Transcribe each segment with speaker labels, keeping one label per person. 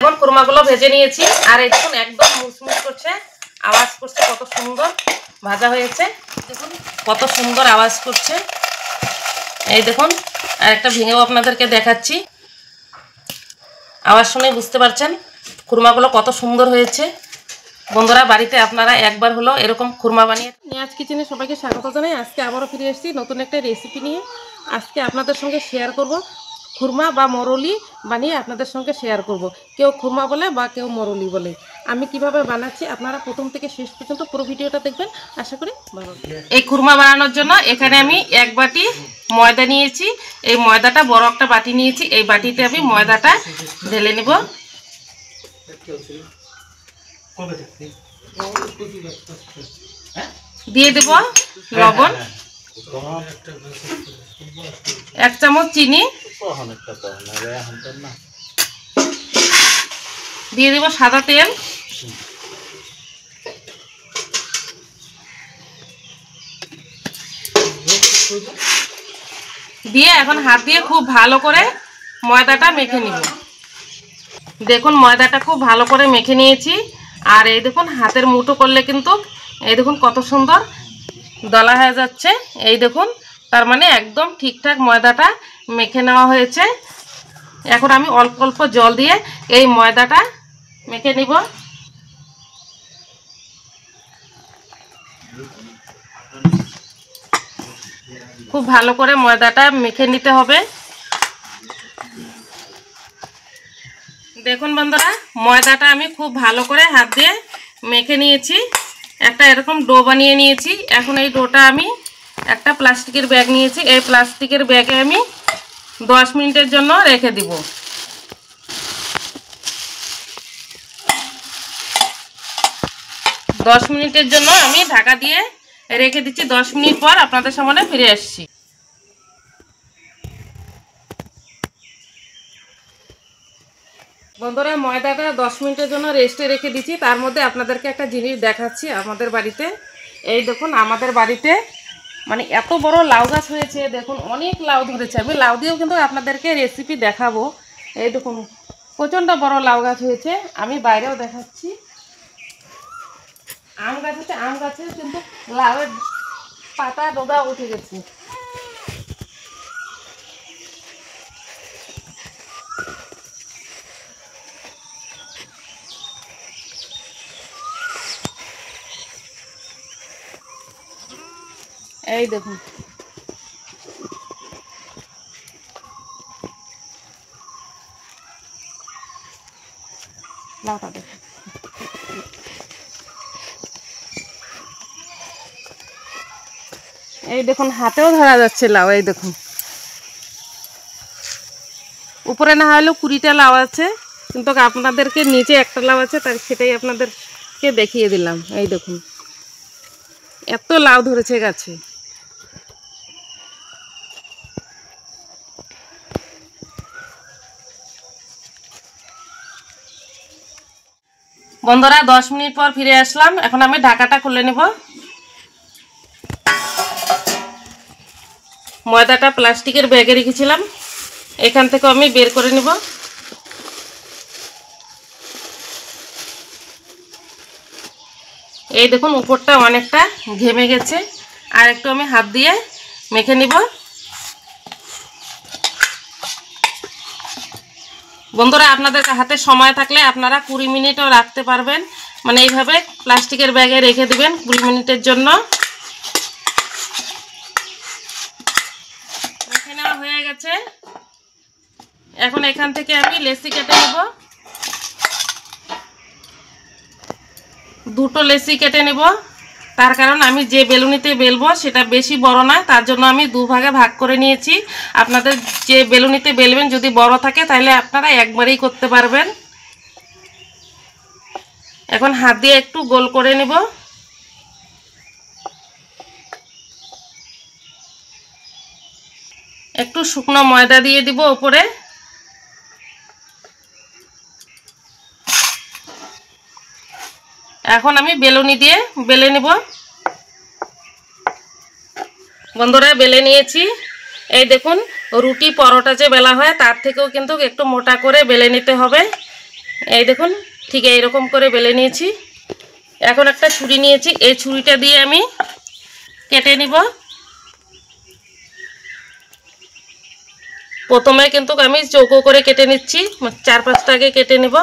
Speaker 1: দেখুন কুরমাগুলো ভেজে নিয়েছি আর এই দেখুন একদম মুচমুচ করছে, আওয়াজ করছে, কত সুন্দর ভাজা হয়েছে। দেখুন কত সুন্দর আওয়াজ করছে। এই দেখুন আর একটা ভেঙেও আপনাদেরকে দেখাচ্ছি, আওয়াজ শুনে বুঝতে পারছেন কুরমাগুলো কত সুন্দর হয়েছে। বন্ধুরা বাড়িতে আপনারা একবার হলো এরকম খুরমা বানিয়ে। নিয়াজ কিচেনে সবাইকে স্বাগত জানাই। আজকে আবারও ফিরে এসেছি নতুন একটা রেসিপি নিয়ে। আজকে আপনাদের সঙ্গে শেয়ার করব খুরমা বা মরলি বানিয়ে আপনাদের সঙ্গে শেয়ার করব। কেউ খুরমা বলে বা কেউ মরলি বলে। আমি কিভাবে বানাচ্ছি আপনারা প্রথম থেকে শেষ পর্যন্ত পুরো ভিডিওটা দেখবেন, আশা করি ভালো লাগবে। এই খুরমা বানানোর জন্য এখানে আমি 1 বাটি ময়দা নিয়েছি। এই ময়দাটা বড় একটা বাটি নিয়েছি, এই বাটিতে আমি ময়দাটা ঢেলে নেব। দিয়ে দেব লবণ, 1 চামচ চিনি, দিয়ে দেব সাদা তেল, দিয়ে এখন হাত দিয়ে খুব ভালো করে ময়দাটা মেখে নিব। দেখুন ময়দাটা খুব ভালো করে মেখে নিয়েছি। আর এই দেখুন হাতের মুঠো করলে কিন্তু এই দেখুন কত সুন্দর দলা হয়ে যাচ্ছে। এই দেখুন তার মানে একদম ঠিকঠাক ময়দাটা মেখে নেওয়া হয়েছে। এখন আমি অল্প অল্প জল দিয়ে এই ময়দাটা মেখে নিব। খুব ভালো করে ময়দাটা মেখে নিতে হবে। দেখুন বন্ধুরা ময়দাটা আমি খুব ভালো করে হাত দিয়ে মেখে নিয়েছি, একটা এরকম ডো বানিয়ে নিয়েছি। এখন এই ডোটা আমি একটা প্লাস্টিকের ব্যাগ নিয়েছি, এই প্লাস্টিকের ব্যাগে আমি 10 মিনিটের জন্য রেখে দিব। 10 মিনিটের জন্য আমি ঢাকা দিয়ে রেখে দিচ্ছি। 10 মিনিট পর আপনাদের সামনে ফিরে আসছি। বন্ধুরা ময়দাটা 10 মিনিটের জন্য রেস্টে রেখে দিচ্ছি। তার মধ্যে আপনাদেরকে একটা জিনিস দেখাচ্ছি আমাদের বাড়িতে। এই দেখুন আমাদের বাড়িতে মানে এত বড় লাউ গাছ হয়েছে, দেখুন অনেক লাউ ধরেছে। আমি লাউ দিয়েও কিন্তু আপনাদেরকে রেসিপি দেখাবো। এই দেখুন প্রচণ্ড বড় লাউ গাছ হয়েছে, আমি বাইরেও দেখাচ্ছি। আম গাছ হচ্ছে, আম গাছে কিন্তু লাউয়ের পাতা ডোগা উঠে গেছে। এই দেখুন লাউটা দেখুন। এই দেখুন হাতেও ধরা যাচ্ছে লাউ। এই দেখুন উপরে না হলেও 20টা লাউ আছে, কিন্তু আপনাদেরকে নিচে একটা লাউ আছে, তাই সেটাই আপনাদেরকে দেখিয়ে দিলাম। এই দেখুন এত লাউ ধরেছে গাছে। বন্ধুরা 10 মিনিট পর ফিরে আসলাম। এখন আমি ঢাকাটা খুলে নেব। ময়দাটা প্লাস্টিকের ব্যাগে রেখেছিলাম, এখান থেকে আমি বের করে নেব। এই দেখুন উপরটা অনেকটা ঘেমে গেছে, আর একটু আমি হাত দিয়ে মেখে নিব। বন্ধুরা আপনাদের হাতে সময় থাকলে আপনারা 20 মিনিটও রাখতে পারবেন, মানে এইভাবে প্লাস্টিকের ব্যাগে রেখে দিবেন 20 মিনিটের জন্য। রেখে নেওয়া হয়ে গেছে। এখন এখান থেকে আমি লেচি কেটে নেব। 2টো লেচি কেটে নেব, তার কারণ আমি যে বেলুনিতে বেলবো সেটা বেশি বড় না, তার জন্য আমি 2 ভাগে ভাগ করে নিয়েছি। আপনাদের যে বেলুনিতে বেলবেন যদি বড় থাকে তাহলে আপনারা একবারেই করতে পারবেন। এখন হাত দিয়ে একটু গোল করে নেব। একটু শুকনো ময়দা দিয়ে দিব উপরে। এখন আমি বেলুনি দিয়ে বেলে নেব। বন্ধুরা বেলে নিয়েছি। এই দেখুন রুটি পরোটা যে বেলা হয় তার থেকেও কিন্তু একটু মোটা করে বেলে নিতে হবে। এই দেখুন ঠিক এইরকম করে বেলে নিয়েছি। এখন একটা ছুরি নিয়েছি, এই ছুরিটা দিয়ে আমি কেটে নিব। প্রথমে কিন্তু আমি চৌকো করে কেটে নিচ্ছি, 4-5টা আগে কেটে নিব।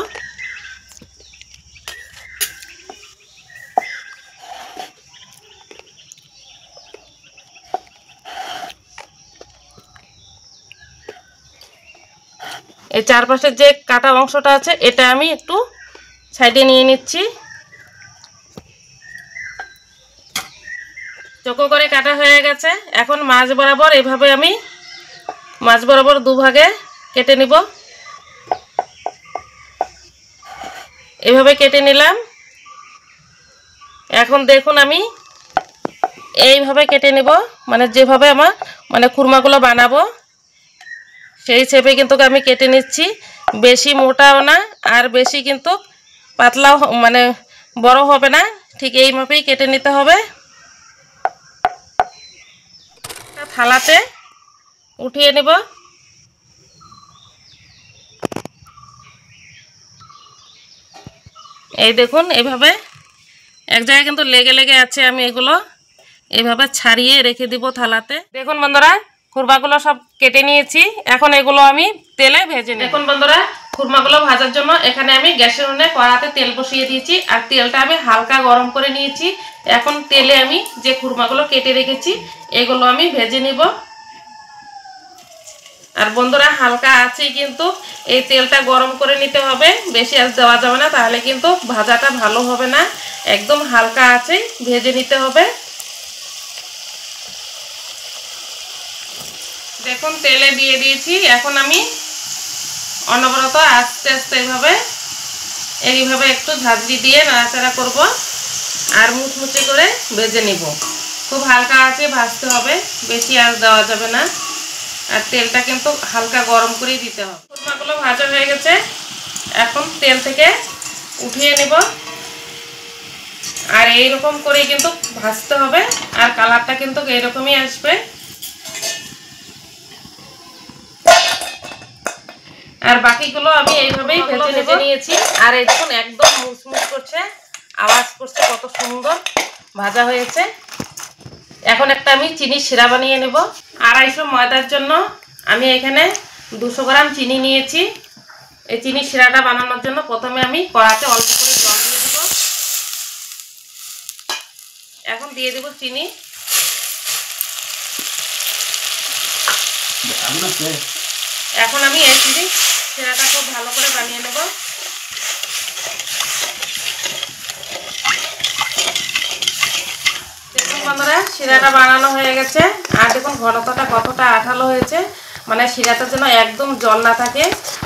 Speaker 1: এই চারপাশের যে কাটা অংশটা আছে এটা আমি একটু সাইডে নিয়ে নিচ্ছি। চৌকো করে কাটা হয়ে গেছে। এখন মাছ বরাবর এভাবে আমি মাছ বরাবর দুভাগে কেটে নিব। এভাবে কেটে নিলাম। এখন দেখুন আমি এইভাবে কেটে নেব, মানে যেভাবে আমার মানে খুরমাগুলো বানাবো সেই শেপে কিন্তু আমি কেটে নিচ্ছি। বেশি মোটাও না আর বেশি কিন্তু পাতলাও মানে বড় হবে না, ঠিক এই মাপেই কেটে নিতে হবে। থালাতে উঠিয়ে নেব। এই দেখুন এইভাবে এক জায়গায় কিন্তু লেগে লেগে আছে, আমি এগুলো এইভাবে ছাড়িয়ে রেখে দিব থালাতে। দেখুন বন্ধুরা খুরমাগুলো সব কেটে নিয়েছি। এখন এগুলো আমি তেলে ভেজে নেব। দেখুন বন্ধুরা খুরমাগুলো ভাজার জন্য এখানে আমি গ্যাসের উনুনে কড়াতে তেল বসিয়ে দিয়েছি আর তেলটা আমি হালকা গরম করে নিয়েছি। এখন তেলে আমি যে খুরমাগুলো কেটে রেখেছি এগুলো আমি ভেজে নিব। আর বন্ধুরা হালকা আছেই কিন্তু এই তেলটা গরম করে নিতে হবে, বেশি আঁচ দেওয়া যাবে না, তাহলে কিন্তু ভাজাটা ভালো হবে না। একদম হালকা আছেই ভেজে নিতে হবে। দেখুন তেলে দিয়ে দিয়েছি। এখন আমি অনবরত আস্তে আস্তে এইভাবে একটু ঝাঁঝরি দিয়ে নাড়াচাড়া করব আর মুচমুচে করে ভেজে নিব। খুব হালকা আঁচে ভাজতে হবে, বেশি আঁচ দেওয়া যাবে না। আর তেলটা কিন্তু হালকা গরম করেই দিতে হবে। খুরমাগুলো ভাজা হয়ে গেছে, এখন তেল থেকে উঠিয়ে নেব। আর এইরকম করেই কিন্তু ভাজতে হবে আর কালারটা কিন্তু এইরকমই আসবে। আর বাকিগুলো আমি এইভাবেই ভেজে নিয়েছি। আর এই দেখুন একদম মুচমুচ করছে, আওয়াজ করছে, কত সুন্দর ভাজা হয়েছে। এখন একটা আমি চিনির শিরা বানিয়ে নেব। 250 ময়দার জন্য আমি এখানে 200 গ্রাম চিনি নিয়েছি। এই চিনির শিরাটা বানানোর জন্য প্রথমে আমি কড়াতে অল্প করে জল দিয়ে দেব। এখন দিয়ে দেব চিনি। এখন আমি এই চিনি শিরাটা খুব ভালো করে বানিয়ে নেব। দেখুন বন্ধুরা শিরাটা বানানো হয়ে গেছে। আর দেখুন ঘনত্বটা কতটা আঠালো হয়েছে, মানে শিরাটা যেন একদম জল না থাকে।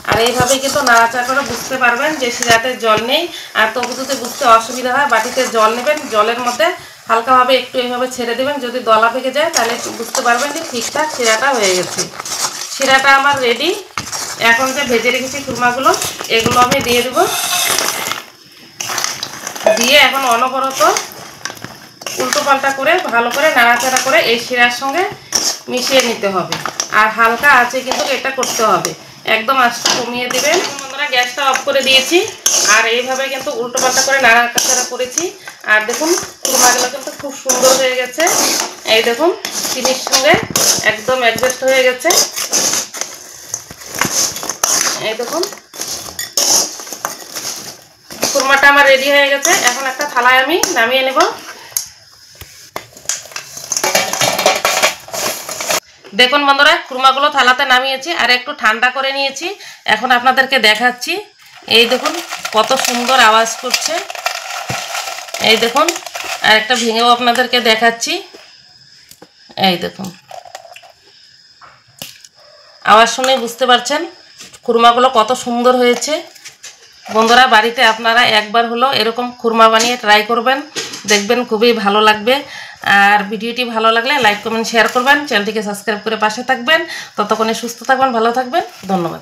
Speaker 1: আর এইভাবে কিন্তু নাড়াচাড়া করে বুঝতে পারবেন যে শিরাতে জল নেই। আর তবু যদি বুঝতে অসুবিধা হয় বাটিতে জল নেবেন, জলের মধ্যে হালকাভাবে একটু এইভাবে ছেড়ে দেবেন। যদি দলা পেকে যায় তাহলে বুঝতে পারবেন যে ঠিকঠাক শিরাটা হয়ে গেছে। শিরাটা আমার রেডি। এখন যে ভেজে রেখেছি খুরমাগুলো এগুলো আমি দিয়ে দেব। দিয়ে এখন অনবরত উল্টো পাল্টা করে ভালো করে নাড়াচাড়া করে এই শিরার সঙ্গে মিশিয়ে নিতে হবে। আর হালকা আছে কিন্তু এটা করতে হবে, একদম আঁচটা কমিয়ে দেবেন। বন্ধুরা গ্যাসটা অফ করে দিয়েছি আর এইভাবে কিন্তু উল্টো পাল্টা করে নাড়াচাড়া করেছি। আর দেখুন খুরমাগুলো কিন্তু খুব সুন্দর হয়ে গেছে। এই দেখুন চিনির সঙ্গে একদম অ্যাডজাস্ট হয়ে গেছে। এই দেখুন খুরমাটা আমার রেডি হয়ে গেছে। এখন একটা থালায় আমি নামিয়ে নেব। দেখুন বন্ধুরা খুরমাগুলো থালাতে নামিয়েছি আর একটু ঠান্ডা করে নিয়েছি। এখন আপনাদেরকে দেখাচ্ছি। এই দেখুন কত সুন্দর আওয়াজ করছে। এই দেখুন আর একটা ভেঙেও আপনাদেরকে দেখাচ্ছি। এই দেখুন আওয়াজ শুনে বুঝতে পারছেন খুরমাগুলো কত সুন্দর হয়েছে। বন্ধুরা বাড়িতে আপনারা একবার হলো এরকম খুরমা বানিয়ে ট্রাই করবেন, দেখবেন খুবই ভালো লাগবে। আর ভিডিওটি ভালো লাগলে লাইক কমেন্ট শেয়ার করবেন, চ্যানেলটিকে সাবস্ক্রাইব করে পাশে থাকবেন। ততক্ষণে সুস্থ থাকবেন, ভালো থাকবেন। ধন্যবাদ।